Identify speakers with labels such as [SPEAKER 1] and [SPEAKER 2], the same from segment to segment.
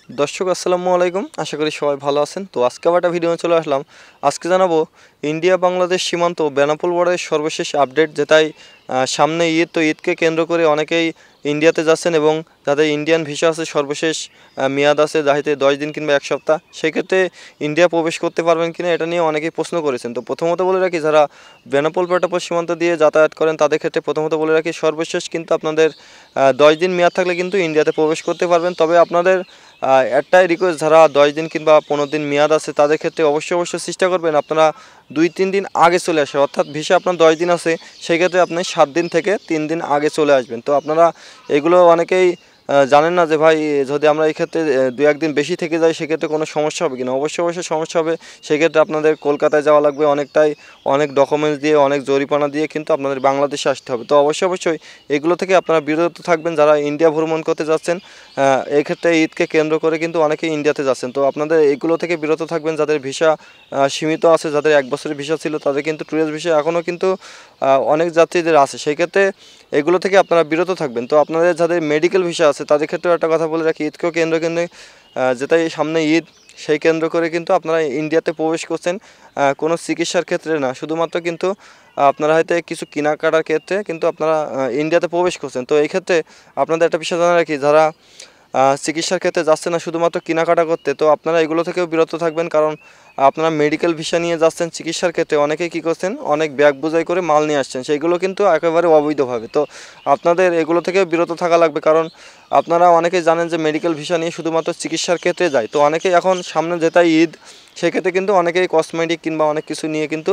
[SPEAKER 1] দর্শক আসসালামু আলাইকুম, আশা করি সবাই ভালো আছেন। তো আজকে আবার একটা ভিডিও চলে আসলাম। আজকে জানাবো ইন্ডিয়া বাংলাদেশ সীমান্ত বেনাপোল বর্ডারের সর্বশেষ আপডেট, যেটাই সামনে ঈদ। তো ঈদকে কেন্দ্র করে অনেকেই ইন্ডিয়াতে যাচ্ছেন এবং যাদের ইন্ডিয়ান ভিসা আছে সর্বশেষ মেয়াদ আছে যাইতে 10 দিন কিংবা এক সপ্তাহ, সেক্ষেত্রে ইন্ডিয়া প্রবেশ করতে পারবেন কিনা এটা নিয়ে অনেকেই প্রশ্ন করেছেন। তো প্রথমত বলে রাখি, যারা বেনাপোল পেটাপোল সীমান্ত দিয়ে যাতায়াত করেন তাদের ক্ষেত্রে প্রথমত বলে রাখি, সর্বশেষ কিন্তু আপনাদের 10 দিন মেয়াদ থাকলে কিন্তু ইন্ডিয়াতে প্রবেশ করতে পারবেন। তবে আপনাদের একটাই রিকোয়েস্ট, যারা 10 দিন কিংবা 15 দিন মেয়াদ আছে তাদের ক্ষেত্রে অবশ্যই চেষ্টা করবেন আপনারা 2-3 দিন আগে চলে আসে। অর্থাৎ ভিসা আপনার 10 দিন আছে, সেক্ষেত্রে আপনি 7 দিন থেকে 3 দিন আগে চলে আসবেন। তো আপনারা এগুলো অনেকেই জানেন না যে ভাই, যদি আমরা এই ক্ষেত্রে 2-1 দিন বেশি থেকে যাই সেক্ষেত্রে কোনো সমস্যা হবে কিনা। অবশ্যই সমস্যা হবে। সেক্ষেত্রে আপনাদের কলকাতায় যাওয়া লাগবে, অনেক ডকুমেন্টস দিয়ে, অনেক জরিমানা দিয়ে কিন্তু আপনাদের বাংলাদেশে আসতে হবে। তো অবশ্যই এগুলো থেকে আপনারা বিরত থাকবেন। যারা ইন্ডিয়া ভ্রমণ করতে যাচ্ছেন, এই ক্ষেত্রে ঈদকে কেন্দ্র করে কিন্তু অনেকেই ইন্ডিয়াতে যাচ্ছেন। তো আপনাদের এগুলো থেকে বিরত থাকবেন। যাদের ভিসা সীমিত আছে, যাদের 1 বছরের ভিসা ছিল, তাদের কিন্তু ট্যুরিস্ট ভিসা এখনও কিন্তু অনেক যাত্রীদের আছে, সেই ক্ষেত্রে এগুলো থেকে আপনারা বিরত থাকবেন। তো আপনাদের যাদের মেডিকেল ভিসা আছে তাদের ক্ষেত্রেও একটা কথা বলে রাখি, ঈদকেও কেন্দ্র করে যেটাই সামনে ঈদ, সেই কেন্দ্র করে কিন্তু আপনারা ইন্ডিয়াতে প্রবেশ করছেন কোনো চিকিৎসার ক্ষেত্রে না, শুধুমাত্র কিন্তু আপনারা হয়তো কিছু কেনাকাটার ক্ষেত্রে কিন্তু আপনারা ইন্ডিয়াতে প্রবেশ করছেন। তো এই ক্ষেত্রে আপনাদের একটা বিষয় জানা রাখি, যারা চিকিৎসার ক্ষেত্রে যাচ্ছে না শুধুমাত্র কেনাকাটা করতে, তো আপনারা এগুলো থেকেও বিরত থাকবেন। কারণ আপনারা মেডিকেল ভিসা নিয়ে যাচ্ছেন চিকিৎসার ক্ষেত্রে, অনেকেই কী করছেন, অনেক ব্যাগ বোঝাই করে মাল নিয়ে আসছেন, সেইগুলো কিন্তু একেবারে অবৈধভাবে। তো আপনাদের এগুলো থেকে বিরত থাকা লাগবে। কারণ আপনারা অনেকেই জানেন যে মেডিকেল ভিসা নিয়ে শুধুমাত্র চিকিৎসার ক্ষেত্রে যায়। তো অনেকেই এখন সামনে যেটাই ঈদ, সেক্ষেত্রে কিন্তু অনেকেই কসমেটিক কিংবা অনেক কিছু নিয়ে কিন্তু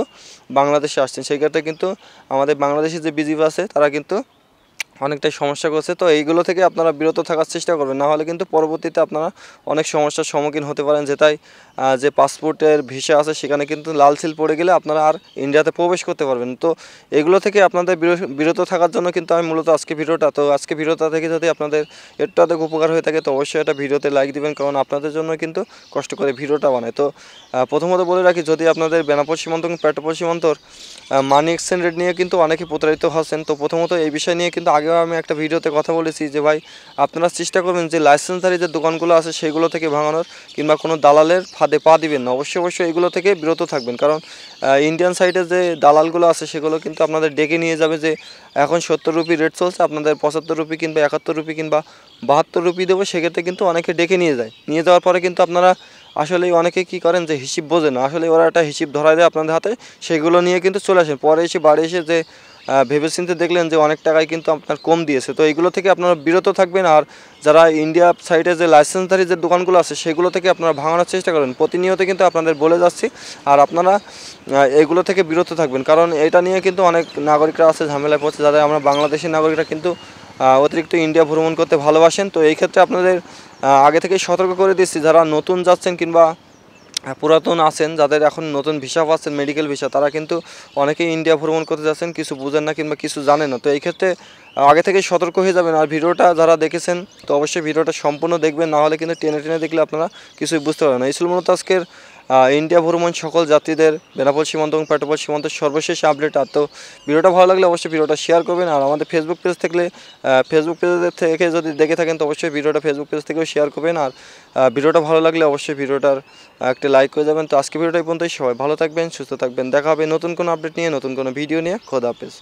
[SPEAKER 1] বাংলাদেশে আসছেন। সেই ক্ষেত্রে কিন্তু আমাদের বাংলাদেশে যে বিজিবি আছে তারা কিন্তু অনেকটাই সমস্যা করছে। তো এইগুলো থেকে আপনারা বিরত থাকার চেষ্টা করবেন, না হলে কিন্তু পরবর্তীতে আপনারা অনেক সমস্যার সম্মুখীন হতে পারেন। যেটাই যে পাসপোর্টের ভিসা আছে সেখানে কিন্তু লাল সিল পড়ে গেলে আপনারা আর ইন্ডিয়াতে প্রবেশ করতে পারবেন। তো এগুলো থেকে আপনাদের বিরত থাকার জন্য কিন্তু আমি মূলত আজকে ভিডিওটা থেকে যদি আপনাদের একটু আধ উপকার হয়ে থাকে, তো অবশ্যই এটা ভিডিওতে লাইক দিবেন, কারণ আপনাদের জন্য কিন্তু কষ্ট করে ভিডিওটা বানায়। তো প্রথমত বলে রাখি, যদি আপনাদের বেনাপোল সীমান্ত এবং পেট্রাপোল সীমান্তর মানি এক্সচেঞ্জ রেট নিয়ে কিন্তু অনেকে প্রতারিত হচ্ছেন। তো প্রথমত এই বিষয় নিয়ে কিন্তু আগেও আমি একটা ভিডিওতে কথা বলেছি যে ভাই, আপনারা চেষ্টা করবেন যে লাইসেন্সধারী যে দোকানগুলো আছে সেগুলো থেকে ভাঙানোর, কিংবা কোনো দালালের ফাঁদে পা দিবেন না। অবশ্যই এগুলো থেকে বিরত থাকবেন। কারণ ইন্ডিয়ান সাইডে যে দালালগুলো আছে সেগুলো কিন্তু আপনাদের ডেকে নিয়ে যাবে যে এখন 70 রুপি রেট চলছে, আপনাদের 75 রুপি কিংবা 71 রুপি কিংবা 72 রুপি দেবো। সেক্ষেত্রে কিন্তু অনেকে ডেকে নিয়ে যায়। নিয়ে যাওয়ার পরে কিন্তু আপনারা আসলে অনেকে কী করেন যে হিসিব বোঝে না, আসলে ওরা একটা হিসিব ধরায় দেয় আপনাদের হাতে, সেগুলো নিয়ে কিন্তু চলে আসেন। পরে এসে বাড়ি এসে যে ভেবেচিন্তে দেখলেন যে অনেক টাকায় কিন্তু আপনার কম দিয়েছে। তো এইগুলো থেকে আপনারা বিরত থাকবেন। আর যারা ইন্ডিয়া সাইডে যে লাইসেন্সধারী যে দোকানগুলো আছে সেগুলো থেকে আপনারা ভাঙানোর চেষ্টা করেন। প্রতিনিয়ত কিন্তু আপনাদের বলে যাচ্ছি, আর আপনারা এইগুলো থেকে বিরত থাকবেন। কারণ এটা নিয়ে কিন্তু অনেক নাগরিকরা আছে ঝামেলায় পড়ছে, যাদের আমরা বাংলাদেশের নাগরিকরা কিন্তু অতিরিক্ত ইন্ডিয়া ভ্রমণ করতে ভালোবাসেন। তো এই ক্ষেত্রে আপনাদের আগে থেকেই সতর্ক করে দিচ্ছি, যারা নতুন যাচ্ছেন কিংবা পুরাতন আছেন, যাদের এখন নতুন ভিসা পাচ্ছেন মেডিকেল ভিসা, তারা কিন্তু অনেকেই ইন্ডিয়া ভ্রমণ করতে যাচ্ছেন, কিছু বুঝেন না কিংবা কিছু জানেন না। তো এই ক্ষেত্রে আগে থেকেই সতর্ক হয়ে যাবেন। আর ভিডিওটা যারা দেখেছেন, তো অবশ্যই ভিডিওটা সম্পূর্ণ দেখবেন, না হলে কিন্তু টেনে দেখলে আপনারা কিছুই বুঝতে পারবেন না। এই ছিল মূলত আজকের ইন্ডিয়া ভ্রমণ সকল যাত্রীদের বেনাপোল সীমান্ত এবং পেট্রাপোল সীমান্তের সর্বশেষ আপডেট। আর তো ভিডিওটা ভালো লাগলে অবশ্যই ভিডিওটা শেয়ার করবেন। আর আমাদের ফেসবুক পেজ থেকে যদি দেখে থাকেন, তো অবশ্যই ভিডিওটা ফেসবুক পেজ থেকেও শেয়ার করবেন। আর ভিডিওটা ভালো লাগলে অবশ্যই ভিডিওটার একটা লাইক করে যাবেন। তো আজকে ভিডিওটা এই পর্যন্তই। সবাই ভালো থাকবেন, সুস্থ থাকবেন। দেখা হবে নতুন কোনো আপডেট নিয়ে, নতুন কোনো ভিডিও নিয়ে। খোদা হাফেজ।